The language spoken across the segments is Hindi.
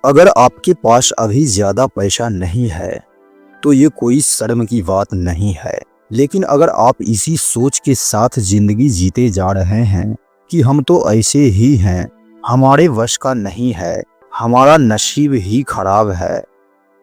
अगर आपके पास अभी ज्यादा पैसा नहीं है तो ये कोई शर्म की बात नहीं है। लेकिन अगर आप इसी सोच के साथ जिंदगी जीते जा रहे हैं कि हम तो ऐसे ही हैं, हमारे वश का नहीं है, हमारा नसीब ही खराब है,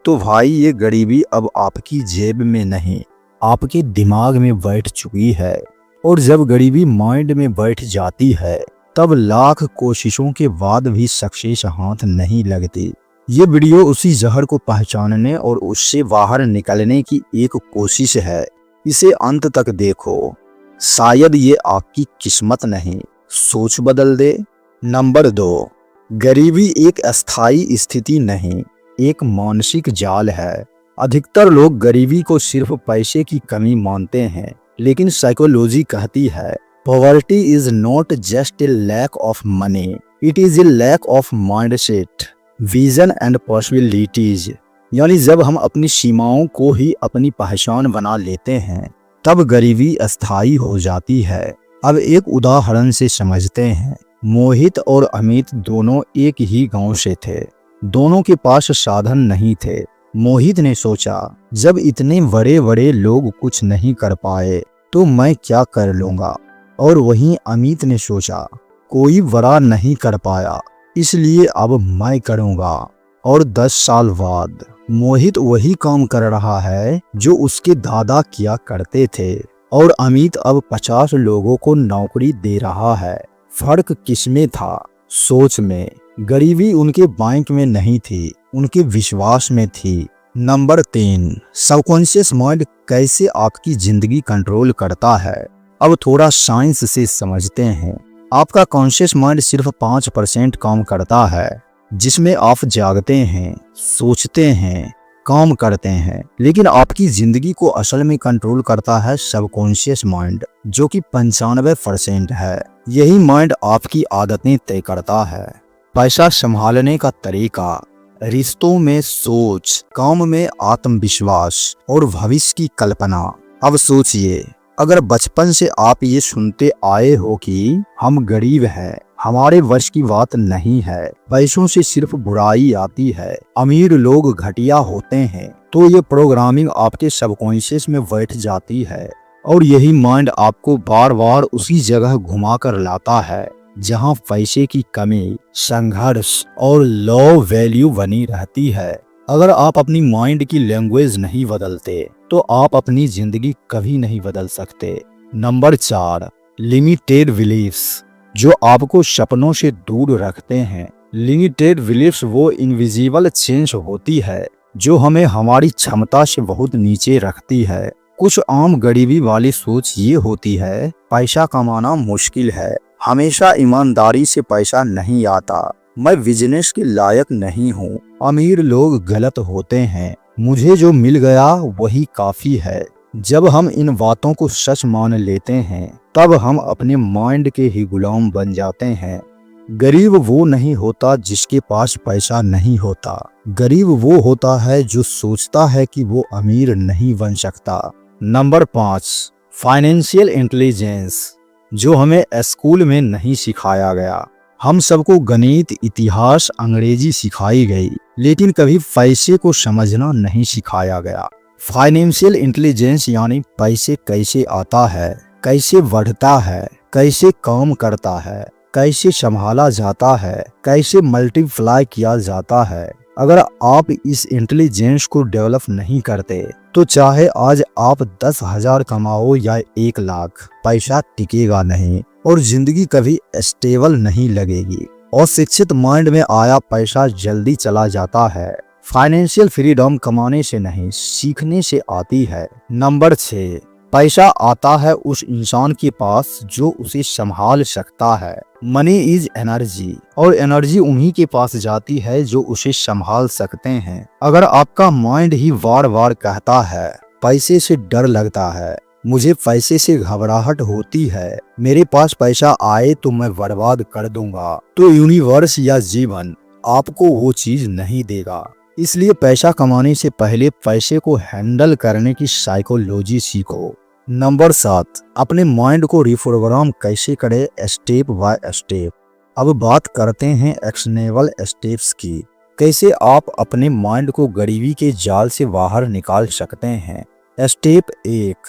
तो भाई ये गरीबी अब आपकी जेब में नहीं, आपके दिमाग में बैठ चुकी है। और जब गरीबी माइंड में बैठ जाती है तब लाख कोशिशों के बाद भी सक्सेस हाथ नहीं लगती। ये वीडियो उसी जहर को पहचानने और उससे बाहर निकलने की एक कोशिश है। इसे अंत तक देखो, शायद ये आपकी किस्मत नहीं, सोच बदल दे। नंबर 2, गरीबी एक अस्थायी स्थिति नहीं, एक मानसिक जाल है। अधिकतर लोग गरीबी को सिर्फ पैसे की कमी मानते हैं, लेकिन साइकोलॉजी कहती है poverty is not just a lack of money, it is a lack of mindset, vision and possibilities. यानी जब हम अपनी सीमाओं को ही अपनी पहचान बना लेते हैं तब गरीबी अस्थायी हो जाती है। अब एक उदाहरण से समझते हैं। मोहित और अमित दोनों एक ही गांव से थे। दोनों के पास साधन नहीं थे। मोहित ने सोचा, जब इतने बड़े बड़े लोग कुछ नहीं कर पाए तो मैं क्या कर लूंगा। और वहीं अमित ने सोचा, कोई बड़ा नहीं कर पाया इसलिए अब मैं करूंगा। और 10 साल बाद मोहित वही काम कर रहा है जो उसके दादा किया करते थे, और अमित अब 50 लोगों को नौकरी दे रहा है। फर्क किसमें था? सोच में। गरीबी उनके बैंक में नहीं थी, उनके विश्वास में थी। नंबर 3, सबकॉन्शियस माइंड कैसे आपकी जिंदगी कंट्रोल करता है। अब थोड़ा साइंस से समझते हैं। आपका कॉन्शियस माइंड सिर्फ 5% काम करता है, जिसमें आप जागते हैं, सोचते हैं, काम करते हैं। लेकिन आपकी जिंदगी को असल में कंट्रोल करता है सबकॉन्शियस माइंड, जो कि 95% है। यही माइंड आपकी आदतें तय करता है। पैसा संभालने का तरीका, रिश्तों में सोच, काम में आत्मविश्वास और भविष्य की कल्पना। अब सोचिए, अगर बचपन से आप ये सुनते आए हो कि हम गरीब हैं, हमारे वश की बात नहीं है, पैसों से सिर्फ बुराई आती है, अमीर लोग घटिया होते हैं, तो ये प्रोग्रामिंग आपके सबकॉन्शियस में बैठ जाती है। और यही माइंड आपको बार बार उसी जगह घुमा कर लाता है जहां पैसे की कमी, संघर्ष और लो वैल्यू बनी रहती है। अगर आप अपनी माइंड की लैंग्वेज नहीं बदलते तो आप अपनी जिंदगी कभी नहीं बदल सकते। नंबर 4, लिमिटेड बिलीफ्स जो आपको सपनों से दूर रखते हैं। लिमिटेड बिलीफ्स वो इनविजिबल चेंज होती है जो हमें हमारी क्षमता से बहुत नीचे रखती है। कुछ आम गरीबी वाली सोच ये होती है, पैसा कमाना मुश्किल है, हमेशा ईमानदारी से पैसा नहीं आता, मैं बिजनेस के लायक नहीं हूँ, अमीर लोग गलत होते हैं, मुझे जो मिल गया वही काफी है। जब हम इन बातों को सच मान लेते हैं तब हम अपने माइंड के ही गुलाम बन जाते हैं। गरीब वो नहीं होता जिसके पास पैसा नहीं होता, गरीब वो होता है जो सोचता है कि वो अमीर नहीं बन सकता। नंबर 5, फाइनेंशियल इंटेलिजेंस जो हमें स्कूल में नहीं सिखाया गया। हम सबको गणित, इतिहास, अंग्रेजी सिखाई गई, लेकिन कभी पैसे को समझना नहीं सिखाया गया। फाइनेंशियल इंटेलिजेंस यानी पैसे कैसे आता है, कैसे बढ़ता है, कैसे काम करता है, कैसे संभाला जाता है, कैसे मल्टीप्लाई किया जाता है। अगर आप इस इंटेलिजेंस को डेवलप नहीं करते तो चाहे आज आप 10,000 कमाओ या 1 लाख, पैसा टिकेगा नहीं और जिंदगी कभी स्टेबल नहीं लगेगी। और शिक्षित माइंड में आया पैसा जल्दी चला जाता है। फाइनेंशियल फ्रीडम कमाने से नहीं, सीखने से आती है। नंबर 6, पैसा आता है उस इंसान के पास जो उसे संभाल सकता है। मनी इज एनर्जी, और एनर्जी उन्हीं के पास जाती है जो उसे संभाल सकते हैं। अगर आपका माइंड ही बार बार कहता है, पैसे से डर लगता है, मुझे पैसे से घबराहट होती है, मेरे पास पैसा आए तो मैं बर्बाद कर दूंगा, तो यूनिवर्स या जीवन आपको वो चीज नहीं देगा। इसलिए पैसा कमाने से पहले पैसे को हैंडल करने की साइकोलॉजी सीखो। नंबर 7, अपने माइंड को रिप्रोग्राम कैसे करें स्टेप बाय स्टेप। अब बात करते हैं एक्शनेबल स्टेप्स की। कैसे आप अपने माइंड को गरीबी के जाल से बाहर निकाल सकते हैं। स्टेप 1,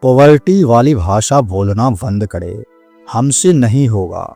पॉवर्टी वाली भाषा बोलना बंद करें। हमसे नहीं होगा,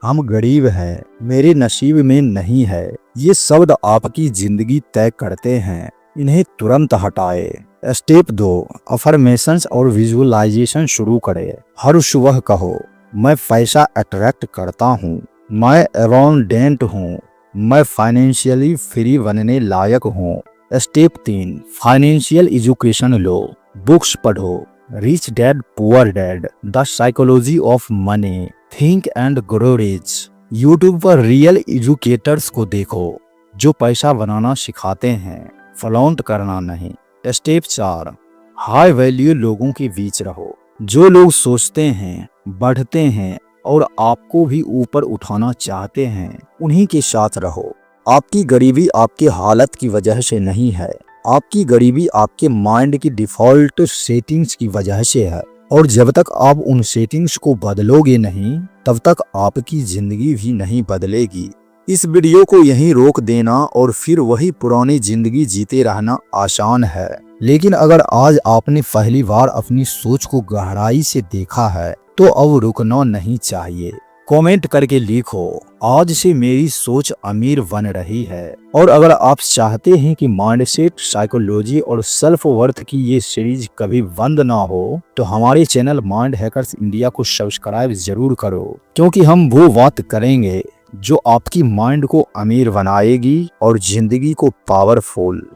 हम गरीब हैं, मेरे नसीब में नहीं है, ये शब्द आपकी जिंदगी तय करते हैं, इन्हें तुरंत हटाएं। स्टेप 2, अफर्मेशंस और विजुअलाइजेशन शुरू करें। हर सुबह कहो, मैं पैसा अट्रैक्ट करता हूँ, मैं अबाउंडेंट हूँ, मैं फाइनेंशियली फ्री बनने लायक हूँ। स्टेप 3, फाइनेंशियल एजुकेशन लो, बुक्स पढ़ो, rich dad poor dad, the psychology of money, think and grow rich. YouTube पर रियल एजुकेटर्स को देखो जो पैसा बनाना सिखाते हैं, फ्लॉन्ट करना नहीं। स्टेप 4, हाई वैल्यू लोगों के बीच रहो, जो लोग सोचते हैं, बढ़ते हैं और आपको भी ऊपर उठाना चाहते हैं, उन्हीं के साथ रहो। आपकी गरीबी आपकी हालत की वजह से नहीं है, आपकी गरीबी आपके माइंड की डिफॉल्ट सेटिंग्स की वजह से है, और जब तक आप उन सेटिंग्स को बदलोगे नहीं, तब तक आपकी जिंदगी भी नहीं बदलेगी। इस वीडियो को यहीं रोक देना और फिर वही पुरानी जिंदगी जीते रहना आसान है, लेकिन अगर आज आपने पहली बार अपनी सोच को गहराई से देखा है तो अब रुकना नहीं चाहिए। कमेंट करके लिखो, आज से मेरी सोच अमीर बन रही है। और अगर आप चाहते हैं कि माइंडसेट, साइकोलॉजी और सेल्फ वर्थ की ये सीरीज कभी बंद ना हो, तो हमारे चैनल माइंड हैकर्स इंडिया को सब्सक्राइब जरूर करो, क्योंकि हम वो बात करेंगे जो आपकी माइंड को अमीर बनाएगी और जिंदगी को पावरफुल।